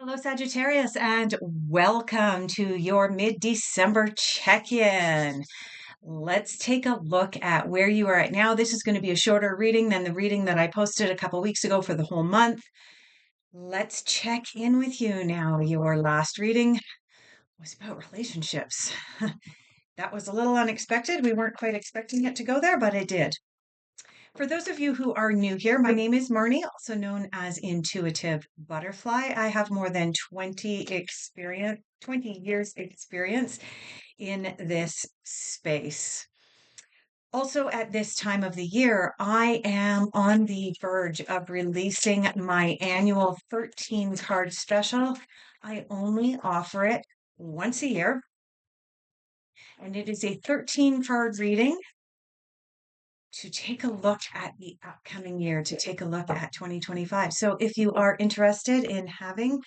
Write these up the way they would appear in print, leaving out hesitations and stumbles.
Hello, Sagittarius, and welcome to your mid-December check-in. Let's take a look at where you are at now. This is going to be a shorter reading than the reading that I posted a couple weeks ago for the whole month. Let's check in with you now. Your last reading was about relationships. That was a little unexpected. We weren't quite expecting it to go there, but it did. For those of you who are new here, my name is Marnie, also known as Intuitive Butterfly. I have more than 20 years experience in this space. Also, at this time of the year, I am on the verge of releasing my annual 13 card special. I only offer it once a year, and it is a 13 card reading to take a look at the upcoming year, to take a look at 2025. So if you are interested in having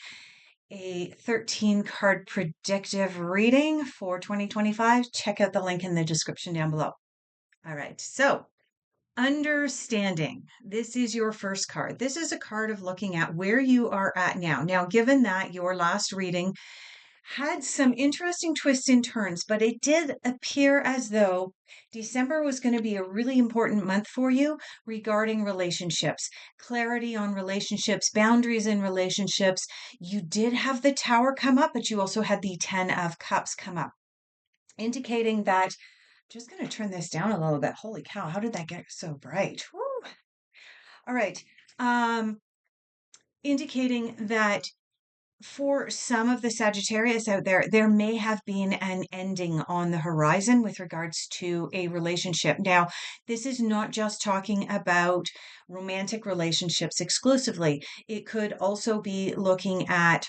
a 13 card predictive reading for 2025, check out the link in the description down below. All right, so understanding. This is your first card. This is a card of looking at where you are at now. Now, given that your last reading had some interesting twists and turns, but it did appear as though December was going to be a really important month for you regarding relationships, clarity on relationships, boundaries in relationships. You did have the Tower come up, but you also had the Ten of Cups come up, indicating that, just going to turn this down a little bit. Holy cow, how did that get so bright? Woo. All right. Indicating that for some of the Sagittarius out there, there may have been an ending on the horizon with regards to a relationship. Now, this is not just talking about romantic relationships exclusively. It could also be looking at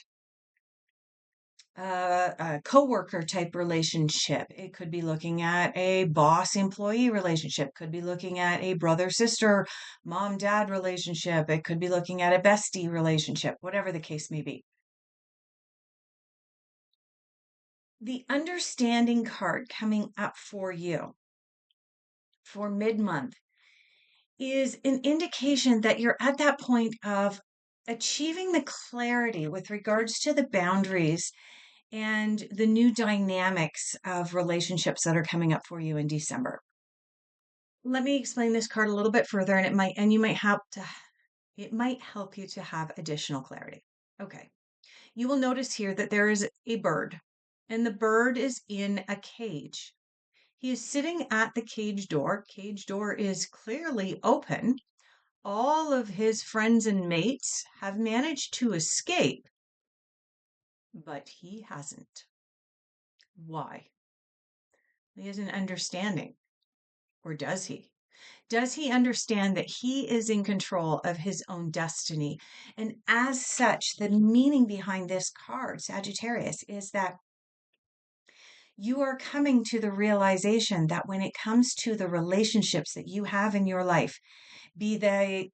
a coworker type relationship. It could be looking at a boss employee relationship. Could be looking at a brother sister, mom dad relationship. It could be looking at a bestie relationship, whatever the case may be. The understanding card coming up for you for mid-month is an indication that you're at that point of achieving the clarity with regards to the boundaries and the new dynamics of relationships that are coming up for you in December. Let me explain this card a little bit further, and it might help you to have additional clarity. Okay. You will notice here that there is a bird, and the bird is in a cage. He is sitting at the cage door. Cage door is clearly open. All of his friends and mates have managed to escape, but he hasn't. Why? He has an understanding. Or does he? Does he understand that he is in control of his own destiny? And as such, the meaning behind this card, Sagittarius, is that you are coming to the realization that when it comes to the relationships that you have in your life, be they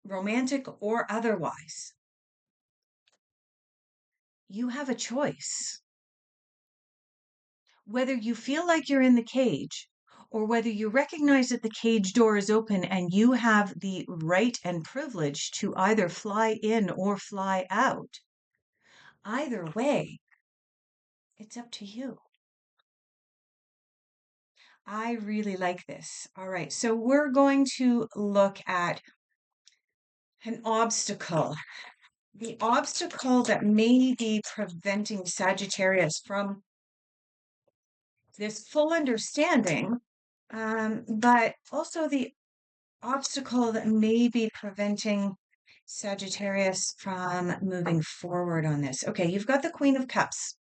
romantic or otherwise, you have a choice. Whether you feel like you're in the cage or whether you recognize that the cage door is open and you have the right and privilege to either fly in or fly out, either way, it's up to you. I really like this. All right, so we're going to look at an obstacle. The obstacle that may be preventing Sagittarius from this full understanding, but also the obstacle that may be preventing Sagittarius from moving forward on this. Okay, you've got the Queen of Cups.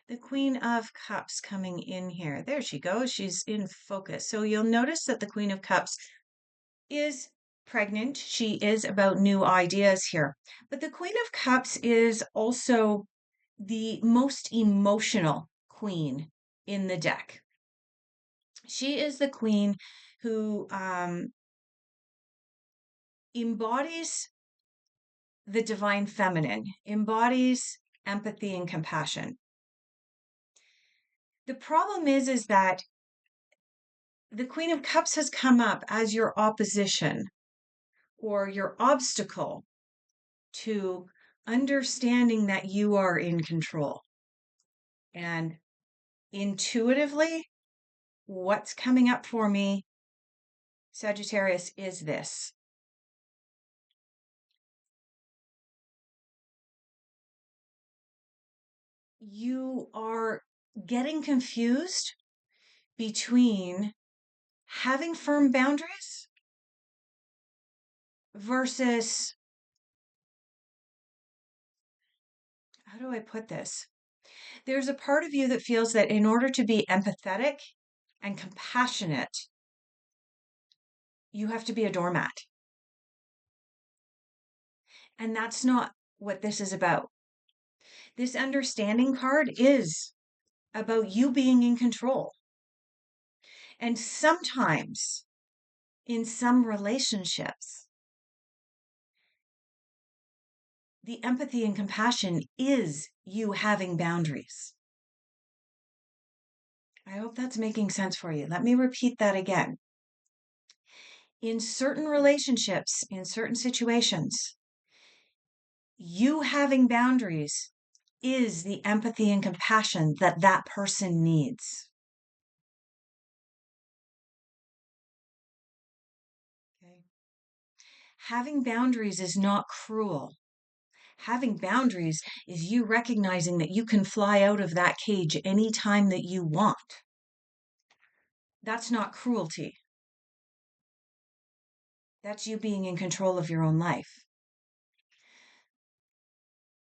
The Queen of Cups coming in here. There she goes. She's in focus. So you'll notice that the Queen of Cups is pregnant. She is about new ideas here. But the Queen of Cups is also the most emotional queen in the deck. She is the queen who embodies the divine feminine, embodies empathy and compassion. The problem is that the Queen of Cups has come up as your opposition or your obstacle to understanding that you are in control. And intuitively, what's coming up for me, Sagittarius, is this. You are getting confused between having firm boundaries versus, how do I put this? There's a part of you that feels that in order to be empathetic and compassionate, you have to be a doormat. And that's not what this is about. This understanding card is about you being in control. And sometimes in some relationships, the empathy and compassion is you having boundaries. I hope that's making sense for you. Let me repeat that again. In certain relationships, in certain situations, you having boundaries is the empathy and compassion that that person needs. Okay. Having boundaries is not cruel. Having boundaries is you recognizing that you can fly out of that cage anytime that you want. That's not cruelty. That's you being in control of your own life.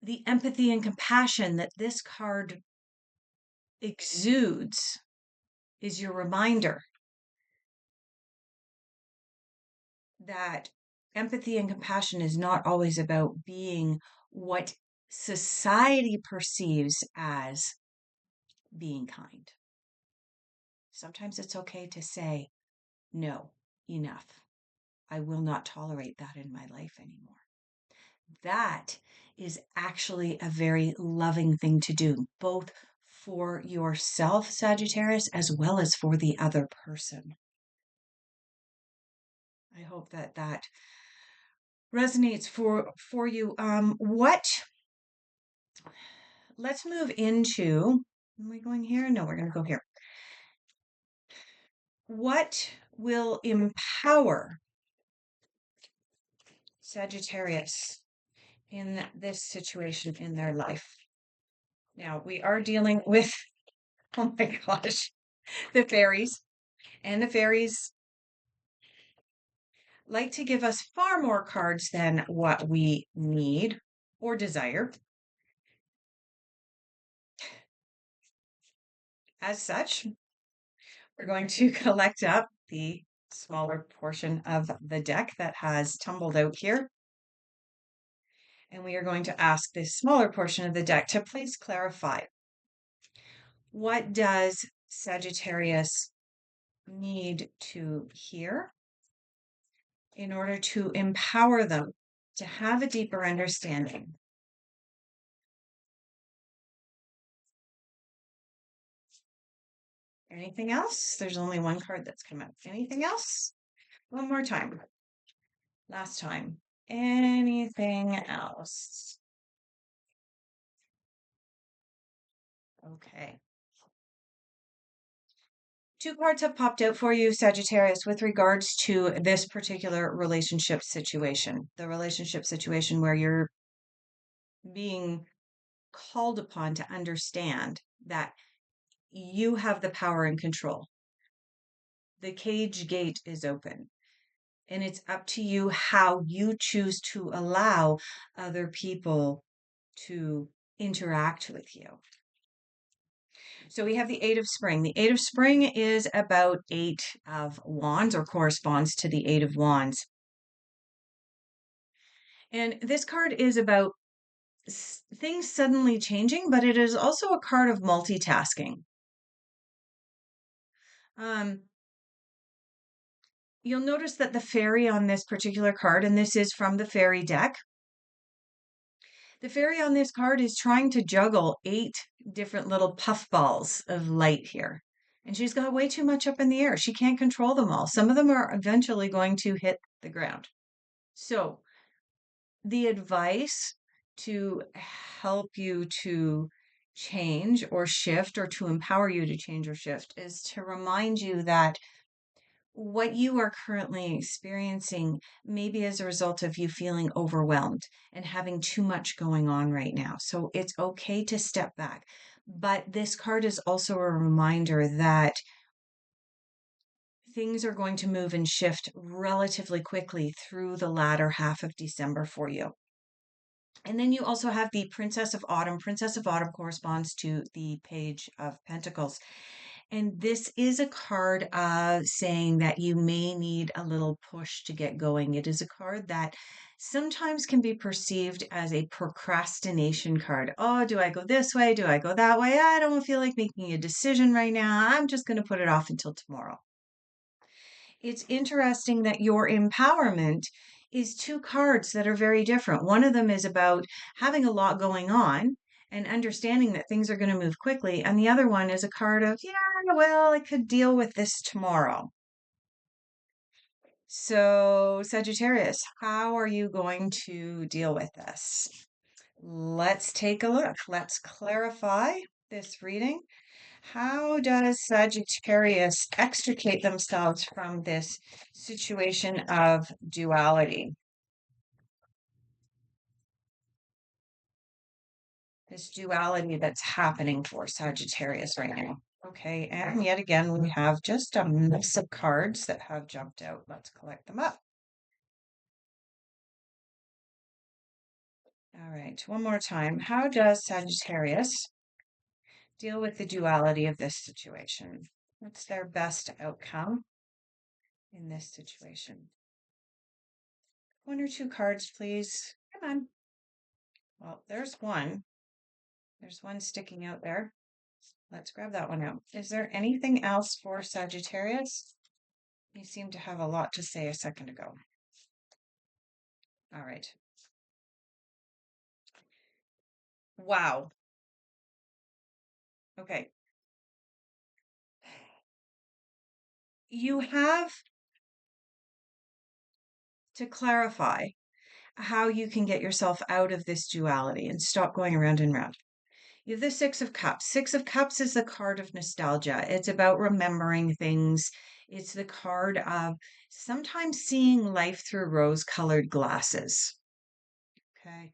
The empathy and compassion that this card exudes is your reminder that empathy and compassion is not always about being what society perceives as being kind. Sometimes it's okay to say, no, enough. I will not tolerate that in my life anymore. That is actually a very loving thing to do, both for yourself, Sagittarius, as well as for the other person. I hope that that resonates for you. Let's move into, am I going here? No, we're going to go here. What will empower Sagittarius in this situation in their life? Now, we are dealing with, oh my gosh, the fairies. And the fairies like to give us far more cards than what we need or desire. As such, we're going to collect up the smaller portion of the deck that has tumbled out here. And we are going to ask this smaller portion of the deck to please clarify. What does Sagittarius need to hear in order to empower them to have a deeper understanding? Anything else? There's only one card that's come out. Anything else? One more time. Last time. Anything else? Okay. Two cards have popped out for you, Sagittarius, with regards to this particular relationship situation. The relationship situation where you're being called upon to understand that you have the power and control. The cage gate is open. And it's up to you how you choose to allow other people to interact with you. So we have the Eight of Spring. The Eight of Spring is about Eight of Wands, or corresponds to the Eight of Wands. And this card is about things suddenly changing, but it is also a card of multitasking. You'll notice that the fairy on this particular card, and this is from the fairy deck, the fairy on this card is trying to juggle 8 different little puffballs of light here. And she's got way too much up in the air. She can't control them all. Some of them are eventually going to hit the ground. So the advice to help you to change or shift, or to empower you to change or shift, is to remind you that what you are currently experiencing may be as a result of you feeling overwhelmed and having too much going on right now. So it's okay to step back. But this card is also a reminder that things are going to move and shift relatively quickly through the latter half of December for you. And then you also have the Princess of Autumn. Princess of Autumn corresponds to the Page of Pentacles. And this is a card saying that you may need a little push to get going. It is a card that sometimes can be perceived as a procrastination card. Oh, do I go this way? Do I go that way? I don't feel like making a decision right now. I'm just going to put it off until tomorrow. It's interesting that your empowerment is two cards that are very different. One of them is about having a lot going on and understanding that things are going to move quickly. And the other one is a card of, yeah, well, I could deal with this tomorrow. So, Sagittarius, how are you going to deal with this? Let's take a look. Let's clarify this reading. How does Sagittarius extricate themselves from this situation of duality? This duality that's happening for Sagittarius right now. Okay, and yet again, we have just a mess of cards that have jumped out. Let's collect them up. All right, one more time. How does Sagittarius deal with the duality of this situation? What's their best outcome in this situation? One or two cards, please. Come on. Well, there's one. There's one sticking out there. Let's grab that one out. Is there anything else for Sagittarius? You seemed to have a lot to say a second ago. All right. Wow. Okay. You have to clarify how you can get yourself out of this duality and stop going around and round. You have the Six of Cups. Six of Cups is the card of nostalgia. It's about remembering things. It's the card of sometimes seeing life through rose-colored glasses. Okay.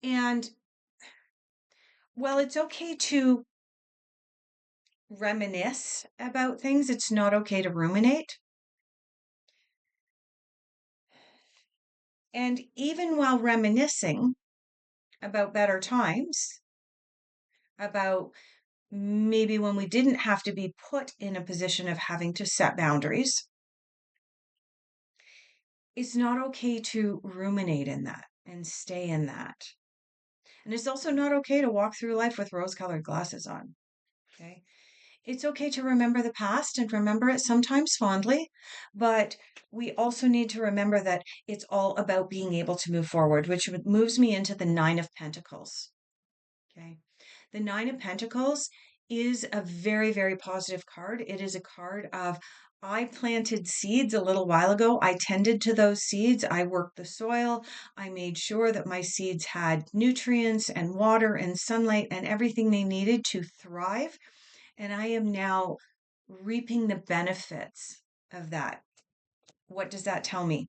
And well, it's okay to reminisce about things. It's not okay to ruminate. And even while reminiscing about better times, about maybe when we didn't have to be put in a position of having to set boundaries, it's not okay to ruminate in that and stay in that. And it's also not okay to walk through life with rose-colored glasses on. Okay. It's okay to remember the past and remember it sometimes fondly, but we also need to remember that it's all about being able to move forward, which moves me into the Nine of Pentacles. Okay. The Nine of Pentacles is a very, very positive card. It is a card of, I planted seeds a little while ago. I tended to those seeds. I worked the soil. I made sure that my seeds had nutrients and water and sunlight and everything they needed to thrive. And I am now reaping the benefits of that. What does that tell me?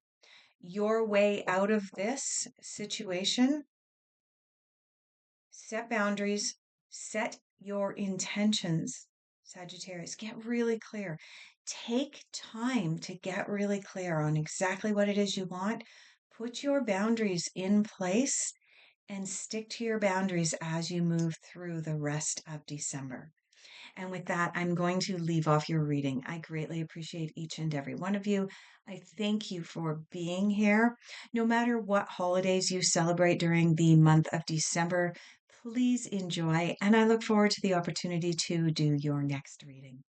Your way out of this situation, set boundaries, set your intentions, Sagittarius. Get really clear. Take time to get really clear on exactly what it is you want. Put your boundaries in place and stick to your boundaries as you move through the rest of December. And with that, I'm going to leave off your reading. I greatly appreciate each and every one of you. I thank you for being here. No matter what holidays you celebrate during the month of December, please enjoy. And I look forward to the opportunity to do your next reading.